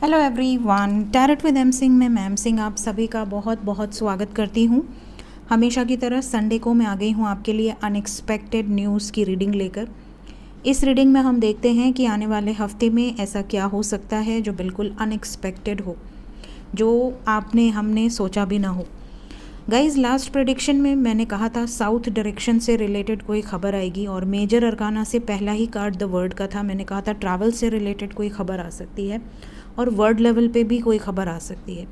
Hello everyone, tarot with M Singh में ma'am Singh आप सभी का बहुत बहुत स्वागत करती हूँ। हमेशा की तरह संडे को मैं आ गई हूँ आपके लिए अनएक्सपेक्टेड न्यूज़ की रीडिंग लेकर। इस रीडिंग में हम देखते हैं कि आने वाले हफ्ते में ऐसा क्या हो सकता है जो बिल्कुल अनएक्सपेक्टेड हो, जो हमने सोचा भी ना हो। गाइज़, लास्ट प्रेडिक्शन में मैंने कहा था साउथ डायरेक्शन से रिलेटेड कोई खबर आएगी, और मेजर अरकाना से पहला ही कार्ड द वर्ड का था। मैंने कहा था ट्रैवल से रिलेटेड कोई खबर आ सकती है और वर्ल्ड लेवल पे भी कोई खबर आ सकती है।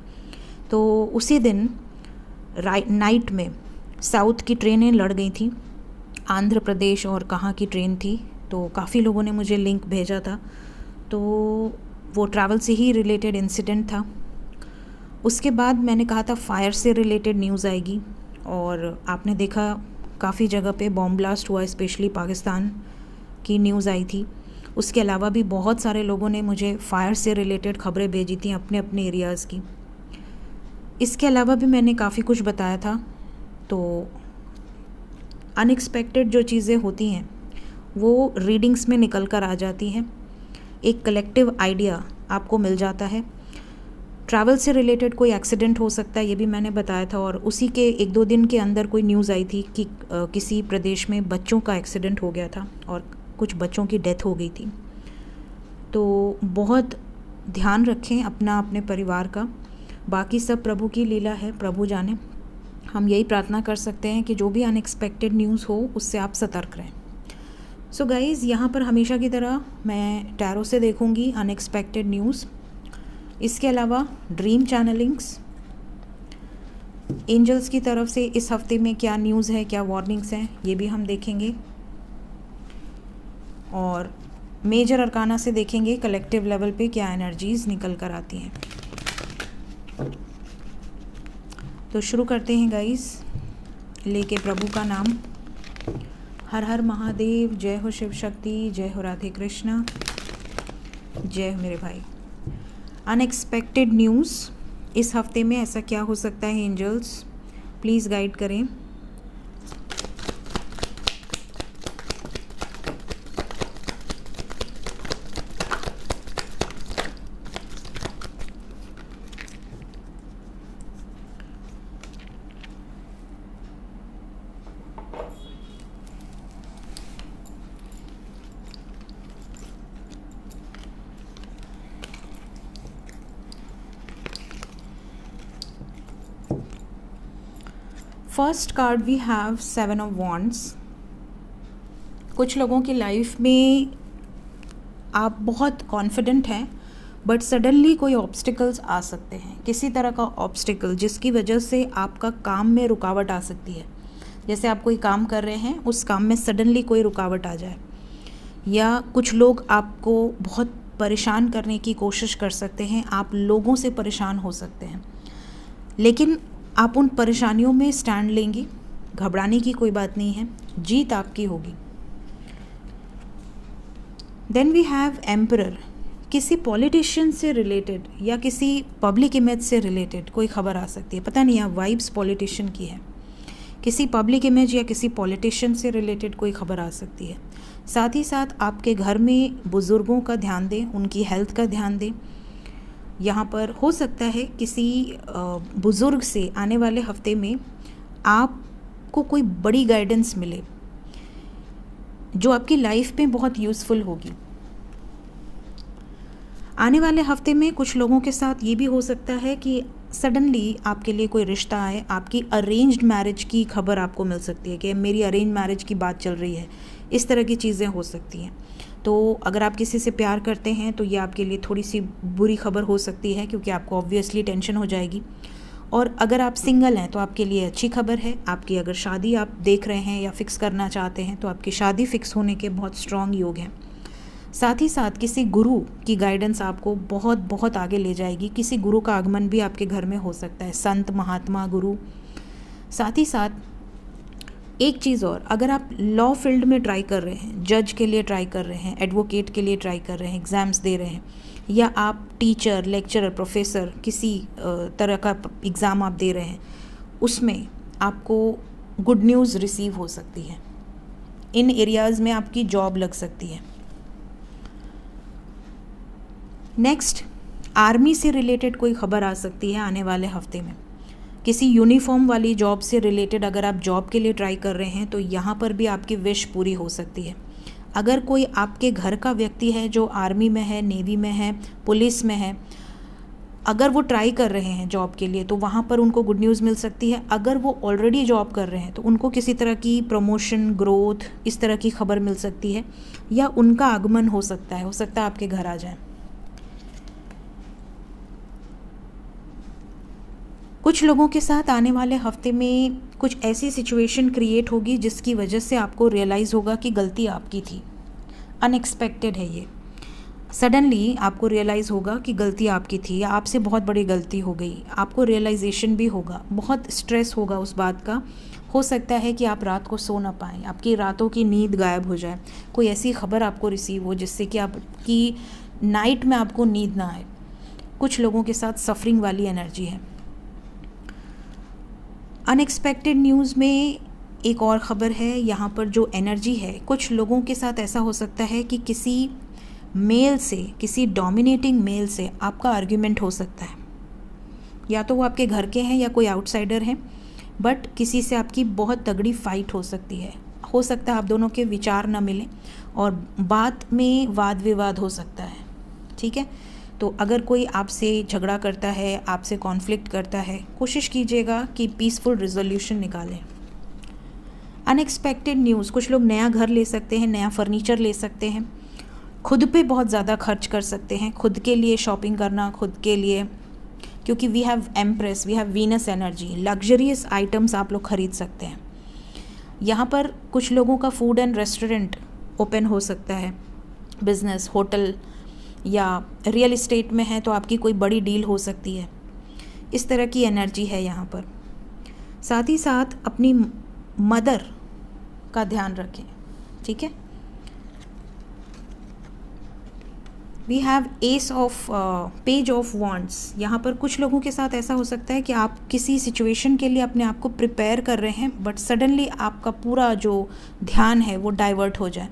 तो उसी दिन नाइट में साउथ की ट्रेनें लड़ गई थी, आंध्र प्रदेश और कहाँ की ट्रेन थी, तो काफ़ी लोगों ने मुझे लिंक भेजा था। तो वो ट्रैवल से ही रिलेटेड इंसिडेंट था। उसके बाद मैंने कहा था फायर से रिलेटेड न्यूज़ आएगी, और आपने देखा काफ़ी जगह पे बॉम्ब ब्लास्ट हुआ, स्पेशली पाकिस्तान की न्यूज़ आई थी। उसके अलावा भी बहुत सारे लोगों ने मुझे फायर से रिलेटेड खबरें भेजी थी अपने अपने एरियाज़ की। इसके अलावा भी मैंने काफ़ी कुछ बताया था। तो अनएक्सपेक्टेड जो चीज़ें होती हैं वो रीडिंग्स में निकल कर आ जाती हैं, एक कलेक्टिव आइडिया आपको मिल जाता है। ट्रैवल से रिलेटेड कोई एक्सीडेंट हो सकता है, ये भी मैंने बताया था, और उसी के एक दो दिन के अंदर कोई न्यूज़ आई थी कि किसी प्रदेश में बच्चों का एक्सीडेंट हो गया था और कुछ बच्चों की डेथ हो गई थी। तो बहुत ध्यान रखें अपना, अपने परिवार का। बाकी सब प्रभु की लीला है, प्रभु जाने। हम यही प्रार्थना कर सकते हैं कि जो भी अनएक्सपेक्टेड न्यूज़ हो उससे आप सतर्क रहें। सो गाइज़, यहाँ पर हमेशा की तरह मैं टैरो से देखूँगी अनएक्सपेक्टेड न्यूज़। इसके अलावा ड्रीम चैनलिंग्स, एंजल्स की तरफ से इस हफ्ते में क्या न्यूज़ है, क्या वार्निंग्स हैं, ये भी हम देखेंगे। और मेजर अरकाना से देखेंगे कलेक्टिव लेवल पे क्या एनर्जीज़ निकल कर आती हैं। तो शुरू करते हैं गाइस, लेके प्रभु का नाम। हर हर महादेव, जय हो शिव शक्ति, जय हो राधे कृष्णा, जय हो मेरे भाई। अनएक्सपेक्टेड न्यूज़ इस हफ्ते में ऐसा क्या हो सकता है, एंजल्स प्लीज़ गाइड करें। First card we have 7 of wands. कुछ लोगों की लाइफ में आप बहुत कॉन्फिडेंट हैं, बट सडनली कोई ऑब्स्टिकल्स आ सकते हैं, किसी तरह का ऑब्स्टिकल जिसकी वजह से आपका काम में रुकावट आ सकती है। जैसे आप कोई काम कर रहे हैं, उस काम में सडनली कोई रुकावट आ जाए, या कुछ लोग आपको बहुत परेशान करने की कोशिश कर सकते हैं। आप लोगों से परेशान हो सकते हैं, लेकिन आप उन परेशानियों में स्टैंड लेंगी। घबराने की कोई बात नहीं है, जीत आपकी होगी। Then we have emperor. किसी पॉलिटिशियन से रिलेटेड या किसी पब्लिक इमेज से रिलेटेड कोई खबर आ सकती है। पता नहीं, आप वाइब्स पॉलिटिशियन की है। किसी पब्लिक इमेज या किसी पॉलिटिशियन से रिलेटेड कोई खबर आ सकती है। साथ ही साथ आपके घर में बुज़ुर्गों का ध्यान दें, उनकी हेल्थ का ध्यान दें। यहाँ पर हो सकता है किसी बुज़ुर्ग से आने वाले हफ्ते में आपको कोई बड़ी गाइडेंस मिले जो आपकी लाइफ में बहुत यूज़फुल होगी। आने वाले हफ्ते में कुछ लोगों के साथ ये भी हो सकता है कि सडनली आपके लिए कोई रिश्ता आए। आपकी अरेंज्ड मैरिज की खबर आपको मिल सकती है कि मेरी अरेंज मैरिज की बात चल रही है। इस तरह की चीज़ें हो सकती हैं। तो अगर आप किसी से प्यार करते हैं तो ये आपके लिए थोड़ी सी बुरी खबर हो सकती है, क्योंकि आपको ऑब्वियसली टेंशन हो जाएगी। और अगर आप सिंगल हैं तो आपके लिए अच्छी खबर है। आपकी अगर शादी आप देख रहे हैं या फिक्स करना चाहते हैं तो आपकी शादी फिक्स होने के बहुत स्ट्रॉन्ग योग हैं। साथ ही साथ किसी गुरु की गाइडेंस आपको बहुत बहुत आगे ले जाएगी। किसी गुरु का आगमन भी आपके घर में हो सकता है, संत, महात्मा, गुरु। साथ ही साथ एक चीज़ और, अगर आप लॉ फील्ड में ट्राई कर रहे हैं, जज के लिए ट्राई कर रहे हैं, एडवोकेट के लिए ट्राई कर रहे हैं, एग्ज़ाम्स दे रहे हैं, या आप टीचर, लेक्चरर, प्रोफेसर, किसी तरह का एग्ज़ाम आप दे रहे हैं, उसमें आपको गुड न्यूज़ रिसीव हो सकती है। इन एरियाज़ में आपकी जॉब लग सकती है। नेक्स्ट, आर्मी से रिलेटेड कोई खबर आ सकती है आने वाले हफ्ते में। किसी यूनिफॉर्म वाली जॉब से रिलेटेड अगर आप जॉब के लिए ट्राई कर रहे हैं तो यहाँ पर भी आपकी विश पूरी हो सकती है। अगर कोई आपके घर का व्यक्ति है जो आर्मी में है, नेवी में है, पुलिस में है, अगर वो ट्राई कर रहे हैं जॉब के लिए तो वहाँ पर उनको गुड न्यूज़ मिल सकती है। अगर वो ऑलरेडी जॉब कर रहे हैं तो उनको किसी तरह की प्रमोशन, ग्रोथ, इस तरह की खबर मिल सकती है, या उनका आगमन हो सकता है आपके घर आ जाए। कुछ लोगों के साथ आने वाले हफ्ते में कुछ ऐसी सिचुएशन क्रिएट होगी जिसकी वजह से आपको रियलाइज़ होगा कि गलती आपकी थी। अनएक्सपेक्टेड है ये। सडनली आपको रियलाइज़ होगा कि गलती आपकी थी या आपसे बहुत बड़ी गलती हो गई। आपको रियलाइजेशन भी होगा, बहुत स्ट्रेस होगा उस बात का। हो सकता है कि आप रात को सो ना पाएँ, आपकी रातों की नींद गायब हो जाए, कोई ऐसी खबर आपको रिसीव हो जिससे कि आपकी नाइट में आपको नींद ना आए। कुछ लोगों के साथ सफरिंग वाली एनर्जी है। अनएक्सपेक्टेड न्यूज़ में एक और ख़बर है, यहाँ पर जो एनर्जी है, कुछ लोगों के साथ ऐसा हो सकता है कि किसी मेल से, किसी डोमिनेटिंग मेल से आपका आर्ग्यूमेंट हो सकता है। या तो वो आपके घर के हैं या कोई आउटसाइडर हैं, बट किसी से आपकी बहुत तगड़ी फाइट हो सकती है। हो सकता है आप दोनों के विचार ना मिलें और बात में वाद विवाद हो सकता है। ठीक है, तो अगर कोई आपसे झगड़ा करता है, आपसे कॉन्फ्लिक्ट करता है, कोशिश कीजिएगा कि पीसफुल रिजोल्यूशन निकालें। अनएक्सपेक्टेड न्यूज़, कुछ लोग नया घर ले सकते हैं, नया फर्नीचर ले सकते हैं, खुद पे बहुत ज़्यादा खर्च कर सकते हैं, खुद के लिए शॉपिंग करना, खुद के लिए, क्योंकि we have empress, we have Venus energy, luxurious items आप लोग खरीद सकते हैं। यहाँ पर कुछ लोगों का फूड एंड रेस्टोरेंट ओपन हो सकता है, बिजनेस, होटल या रियल एस्टेट में है तो आपकी कोई बड़ी डील हो सकती है। इस तरह की एनर्जी है यहाँ पर। साथ ही साथ अपनी मदर का ध्यान रखें। ठीक है, we have ace of page of wands. यहाँ पर कुछ लोगों के साथ ऐसा हो सकता है कि आप किसी सिचुएशन के लिए अपने आप को प्रिपेयर कर रहे हैं, बट सडनली आपका पूरा जो ध्यान है वो डाइवर्ट हो जाए।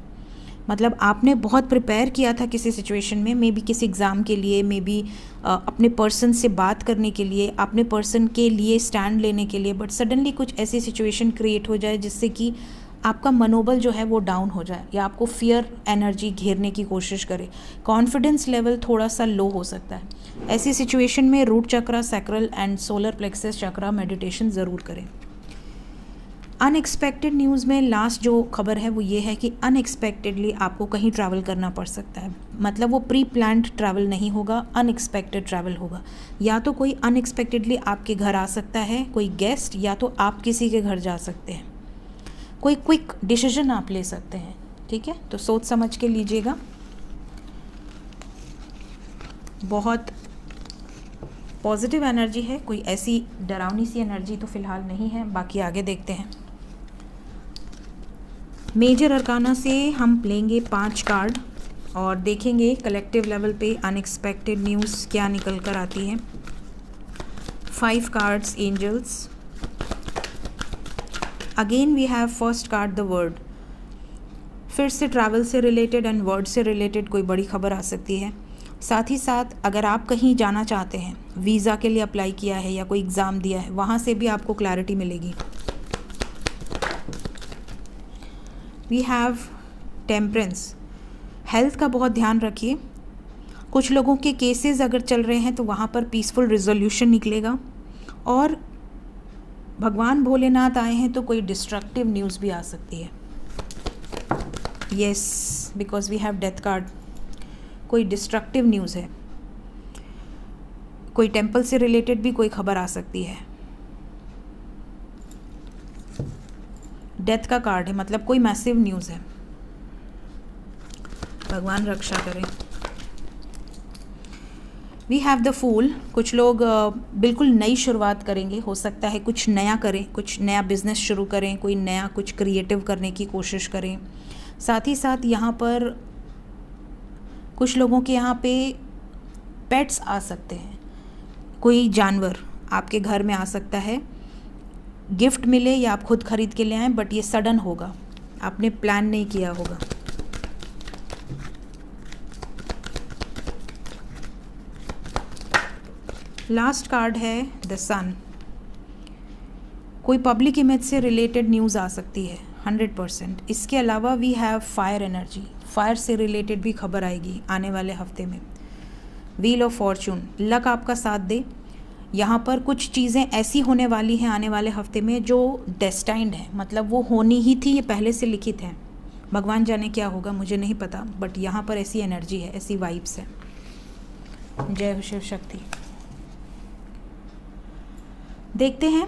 मतलब आपने बहुत प्रिपेयर किया था किसी सिचुएशन में, मे बी किसी एग्ज़ाम के लिए, मे बी अपने पर्सन से बात करने के लिए, अपने पर्सन के लिए स्टैंड लेने के लिए, बट सडनली कुछ ऐसी सिचुएशन क्रिएट हो जाए जिससे कि आपका मनोबल जो है वो डाउन हो जाए या आपको फियर एनर्जी घेरने की कोशिश करे, कॉन्फिडेंस लेवल थोड़ा सा लो हो सकता है। ऐसी सिचुएशन में root chakra, sacral and solar plexus chakra meditation ज़रूर करें। अनएक्सपेक्टेड न्यूज़ में लास्ट जो खबर है वो ये है कि अनएक्सपेक्टेडली आपको कहीं ट्रैवल करना पड़ सकता है। मतलब वो प्री प्लान्ड ट्रैवल नहीं होगा, अनएक्सपेक्टेड ट्रैवल होगा। या तो कोई अनएक्सपेक्टेडली आपके घर आ सकता है, कोई गेस्ट, या तो आप किसी के घर जा सकते हैं। कोई क्विक डिसीजन आप ले सकते हैं। ठीक है, तो सोच समझ के लीजिएगा। बहुत पॉजिटिव एनर्जी है, कोई ऐसी डरावनी सी एनर्जी तो फ़िलहाल नहीं है। बाकी आगे देखते हैं। मेजर अरकाना से हम लेंगे 5 कार्ड और देखेंगे कलेक्टिव लेवल पे अनएक्सपेक्टेड न्यूज़ क्या निकल कर आती है। 5 cards angels. Again we have first card the world. फिर से ट्रैवल से रिलेटेड एंड वर्ड से रिलेटेड कोई बड़ी खबर आ सकती है। साथ ही साथ अगर आप कहीं जाना चाहते हैं, वीज़ा के लिए अप्लाई किया है या कोई एग्ज़ाम दिया है, वहाँ से भी आपको क्लैरिटी मिलेगी। We have temperance. हेल्थ का बहुत ध्यान रखिए। कुछ लोगों के केसेस अगर चल रहे हैं तो वहाँ पर पीसफुल रिजोल्यूशन निकलेगा। और भगवान भोलेनाथ आए हैं तो कोई डिस्ट्रक्टिव न्यूज़ भी आ सकती है। Yes, because we have death card. कोई डिस्ट्रक्टिव न्यूज़ है, कोई टेम्पल से रिलेटेड भी कोई खबर आ सकती है। डेथ का कार्ड है, मतलब कोई मैसिव न्यूज़ है। भगवान रक्षा करें। We have the fool. कुछ लोग बिल्कुल नई शुरुआत करेंगे, हो सकता है कुछ नया करें, कुछ नया बिजनेस शुरू करें, कोई नया कुछ क्रिएटिव करने की कोशिश करें। साथ ही साथ यहाँ पर कुछ लोगों के यहाँ पे पेट्स आ सकते हैं, कोई जानवर आपके घर में आ सकता है। गिफ्ट मिले या आप खुद खरीद के ले आएँ, बट ये सडन होगा, आपने प्लान नहीं किया होगा। लास्ट कार्ड है द सन। कोई पब्लिक इमेज से रिलेटेड न्यूज़ आ सकती है 100%। इसके अलावा we have fire energy, fire से रिलेटेड भी खबर आएगी आने वाले हफ्ते में। व्हील ऑफ फॉर्चून, लक आपका साथ दे। यहाँ पर कुछ चीज़ें ऐसी होने वाली हैं आने वाले हफ्ते में जो डेस्टाइंड है, मतलब वो होनी ही थी, ये पहले से लिखित है। भगवान जाने क्या होगा, मुझे नहीं पता, बट यहाँ पर ऐसी एनर्जी है, ऐसी वाइब्स है। जय हो शिव शक्ति। देखते हैं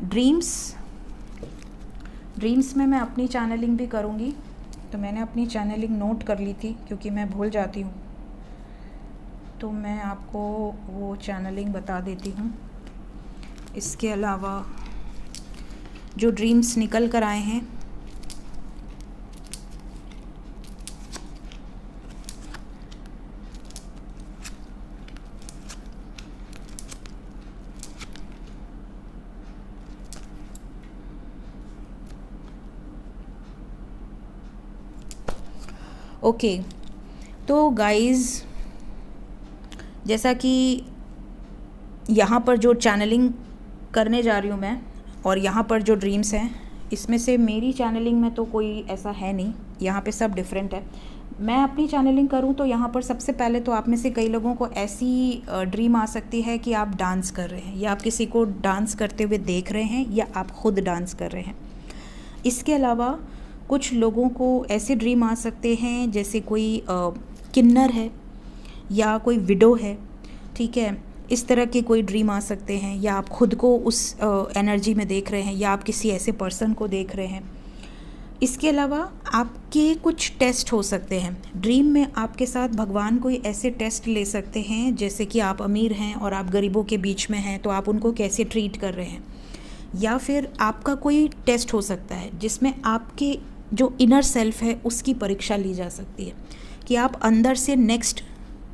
ड्रीम्स में मैं अपनी चैनलिंग भी करूँगी, तो मैंने अपनी चैनलिंग नोट कर ली थी क्योंकि मैं भूल जाती हूँ, तो मैं आपको वो चैनलिंग बता देती हूँ। इसके अलावा जो ड्रीम्स निकल कर आए हैं, ओके तो गाइज़, जैसा कि यहाँ पर जो चैनलिंग करने जा रही हूँ मैं, और यहाँ पर जो ड्रीम्स हैं, इसमें से मेरी चैनलिंग में तो कोई ऐसा है नहीं, यहाँ पे सब डिफरेंट है। मैं अपनी चैनलिंग करूँ तो यहाँ पर सबसे पहले तो आप में से कई लोगों को ऐसी ड्रीम आ सकती है कि आप डांस कर रहे हैं, या आप किसी को डांस करते हुए देख रहे हैं, या आप खुद डांस कर रहे हैं। इसके अलावा कुछ लोगों को ऐसे ड्रीम आ सकते हैं जैसे कोई किन्नर है या कोई विडो है, ठीक है, इस तरह के कोई ड्रीम आ सकते हैं, या आप खुद को उस एनर्जी में देख रहे हैं, या आप किसी ऐसे पर्सन को देख रहे हैं। इसके अलावा आपके कुछ टेस्ट हो सकते हैं ड्रीम में, आपके साथ भगवान कोई ऐसे टेस्ट ले सकते हैं, जैसे कि आप अमीर हैं और आप गरीबों के बीच में हैं, तो आप उनको कैसे ट्रीट कर रहे हैं। या फिर आपका कोई टेस्ट हो सकता है जिसमें आपके जो इनर सेल्फ है उसकी परीक्षा ली जा सकती है कि आप अंदर से नेक्स्ट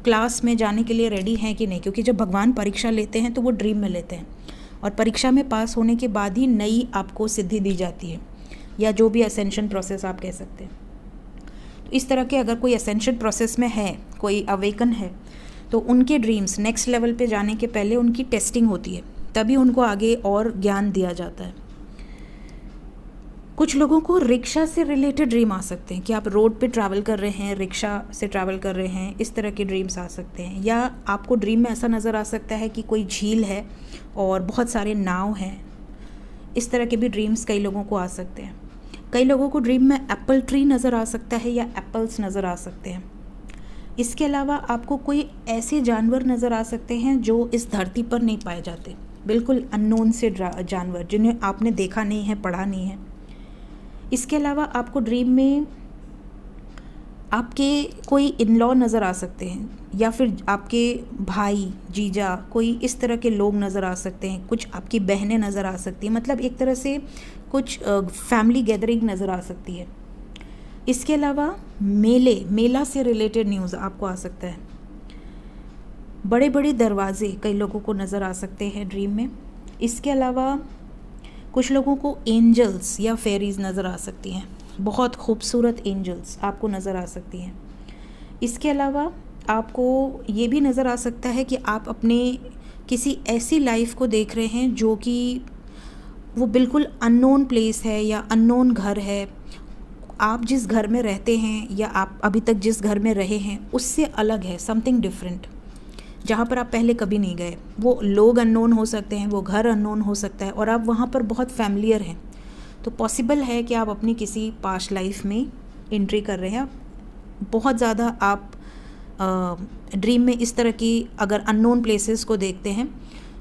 क्लास में जाने के लिए रेडी हैं कि नहीं, क्योंकि जब भगवान परीक्षा लेते हैं तो वो ड्रीम में लेते हैं, और परीक्षा में पास होने के बाद ही नई आपको सिद्धि दी जाती है, या जो भी असेंशन प्रोसेस आप कह सकते हैं। तो इस तरह के अगर कोई असेंशन प्रोसेस में है, कोई अवेकन है, तो उनके ड्रीम्स नेक्स्ट लेवल पे जाने के पहले उनकी टेस्टिंग होती है, तभी उनको आगे और ज्ञान दिया जाता है। कुछ लोगों को रिक्शा से रिलेटेड ड्रीम आ सकते हैं कि आप रोड पे ट्रैवल कर रहे हैं, रिक्शा से ट्रैवल कर रहे हैं, इस तरह के ड्रीम्स आ सकते हैं। या आपको ड्रीम में ऐसा नज़र आ सकता है कि कोई झील है और बहुत सारे नाव हैं, इस तरह के भी ड्रीम्स कई लोगों को आ सकते हैं। कई लोगों को ड्रीम में एप्पल ट्री नज़र आ सकता है या एप्पल्स नज़र आ सकते हैं। इसके अलावा आपको कोई ऐसे जानवर नज़र आ सकते हैं जो इस धरती पर नहीं पाए जाते, बिल्कुल अननोन से जानवर जिन्हें आपने देखा नहीं है, पढ़ा नहीं है। इसके अलावा आपको ड्रीम में आपके कोई इन लॉ नज़र आ सकते हैं, या फिर आपके भाई, जीजा, कोई इस तरह के लोग नज़र आ सकते हैं, कुछ आपकी बहनें नज़र आ सकती हैं, मतलब एक तरह से कुछ फैमिली गैदरिंग नज़र आ सकती है। इसके अलावा मेला से रिलेटेड न्यूज़ आपको आ सकता है। बड़े बड़े दरवाजे कई लोगों को नज़र आ सकते हैं ड्रीम में। इसके अलावा कुछ लोगों को एंजल्स या फेरीज नज़र आ सकती हैं, बहुत खूबसूरत एंजल्स आपको नज़र आ सकती हैं। इसके अलावा आपको ये भी नज़र आ सकता है कि आप अपने किसी ऐसी लाइफ को देख रहे हैं जो कि वो बिल्कुल अननोन प्लेस है या अननोन घर है। आप जिस घर में रहते हैं या आप अभी तक जिस घर में रहे हैं उससे अलग है, समथिंग डिफरेंट, जहाँ पर आप पहले कभी नहीं गए। वो लोग अननोन हो सकते हैं, वो घर अननोन हो सकता है, और आप वहाँ पर बहुत फैमिलियर हैं। तो पॉसिबल है कि आप अपनी किसी पास्ट लाइफ में एंट्री कर रहे हैं। बहुत ज़्यादा आप ड्रीम में इस तरह की अगर अननोन प्लेसेस को देखते हैं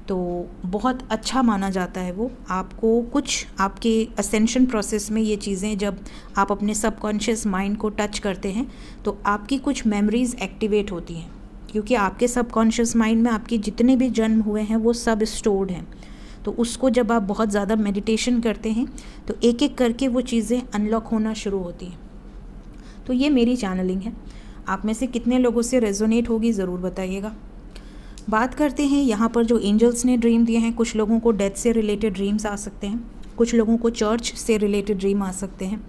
तो बहुत अच्छा माना जाता है। वो आपको कुछ आपके असेंशन प्रोसेस में ये चीज़ें जब आप अपने सबकॉन्शियस माइंड को टच करते हैं तो आपकी कुछ मेमोरीज़ एक्टिवेट होती हैं, क्योंकि आपके सबकॉन्शियस माइंड में आपके जितने भी जन्म हुए हैं वो सब स्टोर्ड हैं। तो उसको जब आप बहुत ज़्यादा मेडिटेशन करते हैं तो एक एक करके वो चीज़ें अनलॉक होना शुरू होती हैं। तो ये मेरी चैनलिंग है, आप में से कितने लोगों से रेजोनेट होगी ज़रूर बताइएगा। बात करते हैं यहाँ पर जो एंजल्स ने ड्रीम दिए हैं। कुछ लोगों को डेथ से रिलेटेड ड्रीम्स आ सकते हैं, कुछ लोगों को चर्च से रिलेटेड ड्रीम आ सकते हैं।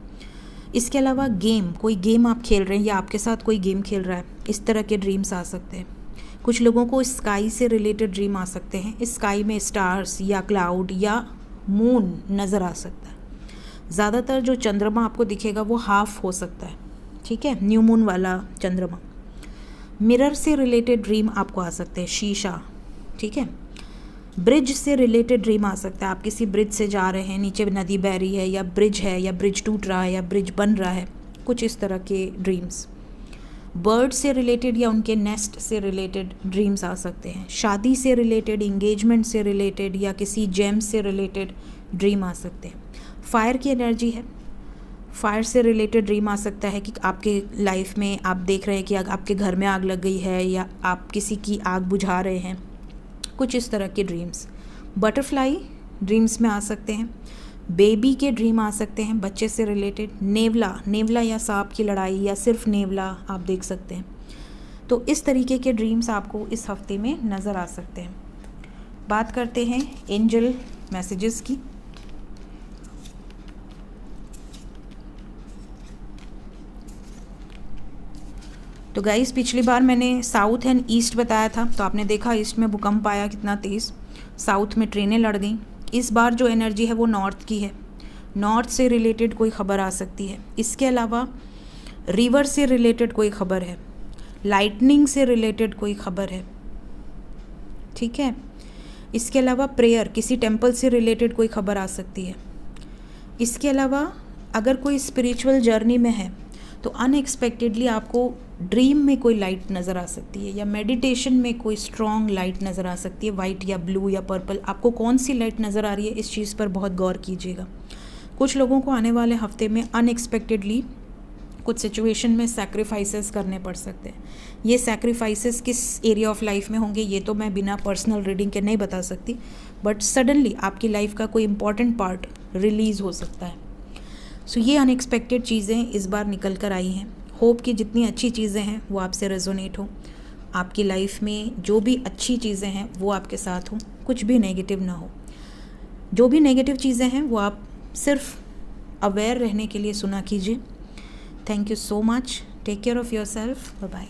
इसके अलावा कोई गेम आप खेल रहे हैं या आपके साथ कोई गेम खेल रहा है, इस तरह के ड्रीम्स आ सकते हैं। कुछ लोगों को स्काई से रिलेटेड ड्रीम आ सकते हैं। स्काई में स्टार्स या क्लाउड या मून नज़र आ सकता है। ज़्यादातर जो चंद्रमा आपको दिखेगा वो हाफ हो सकता है, ठीक है, न्यू मून वाला चंद्रमा। मिरर से रिलेटेड ड्रीम आपको आ सकते हैं, शीशा, ठीक है। ब्रिज से रिलेटेड ड्रीम आ सकता है, आप किसी ब्रिज से जा रहे हैं, नीचे नदी बह रही है या ब्रिज टूट रहा है या ब्रिज बन रहा है, कुछ इस तरह के ड्रीम्स। बर्ड से रिलेटेड या उनके नेस्ट से रिलेटेड ड्रीम्स आ सकते हैं। शादी से रिलेटेड, इंगेजमेंट से रिलेटेड या किसी जेम से रिलेटेड ड्रीम आ सकते हैं। फायर की एनर्जी है, फायर से रिलेटेड ड्रीम आ सकता है कि आपके लाइफ में आप देख रहे हैं कि आपके घर में आग लग गई है या आप किसी की आग बुझा रहे हैं, कुछ इस तरह के ड्रीम्स। बटरफ्लाई ड्रीम्स में आ सकते हैं। बेबी के ड्रीम आ सकते हैं, बच्चे से रिलेटेड। नेवला या सांप की लड़ाई या सिर्फ नेवला आप देख सकते हैं। तो इस तरीके के ड्रीम्स आपको इस हफ्ते में नज़र आ सकते हैं। बात करते हैं एंजल मैसेजेस की। तो गाइस, पिछली बार मैंने साउथ एंड ईस्ट बताया था, तो आपने देखा ईस्ट में भूकंप आया कितना तेज़, साउथ में ट्रेनें लड़ गई। इस बार जो एनर्जी है वो नॉर्थ की है, नॉर्थ से रिलेटेड कोई ख़बर आ सकती है। इसके अलावा रिवर से रिलेटेड कोई ख़बर है, लाइटनिंग से रिलेटेड कोई ख़बर है, ठीक है। इसके अलावा प्रेयर, किसी टेम्पल से रिलेटेड कोई ख़बर आ सकती है। इसके अलावा अगर कोई स्पिरिचुअल जर्नी में है तो अनएक्सपेक्टेडली आपको ड्रीम में कोई लाइट नज़र आ सकती है या मेडिटेशन में कोई स्ट्रॉन्ग लाइट नज़र आ सकती है, वाइट या ब्लू या पर्पल। आपको कौन सी लाइट नज़र आ रही है, इस चीज़ पर बहुत गौर कीजिएगा। कुछ लोगों को आने वाले हफ्ते में अनएक्सपेक्टेडली कुछ सिचुएशन में सैक्रिफाइसेस करने पड़ सकते हैं। ये सैक्रिफाइसेस किस एरिया ऑफ लाइफ में होंगे ये तो मैं बिना पर्सनल रीडिंग के नहीं बता सकती, बट सडनली आपकी लाइफ का कोई इंपॉर्टेंट पार्ट रिलीज़ हो सकता है। सो ये अनएक्सपेक्टेड चीज़ें इस बार निकल कर आई हैं। होप कि जितनी अच्छी चीज़ें हैं वो आपसे रेजोनेट हो, आपकी लाइफ में जो भी अच्छी चीज़ें हैं वो आपके साथ हों, कुछ भी नेगेटिव ना हो। जो भी नेगेटिव चीज़ें हैं वो आप सिर्फ अवेयर रहने के लिए सुना कीजिए। Thank you so much, take care of yourself, bye bye.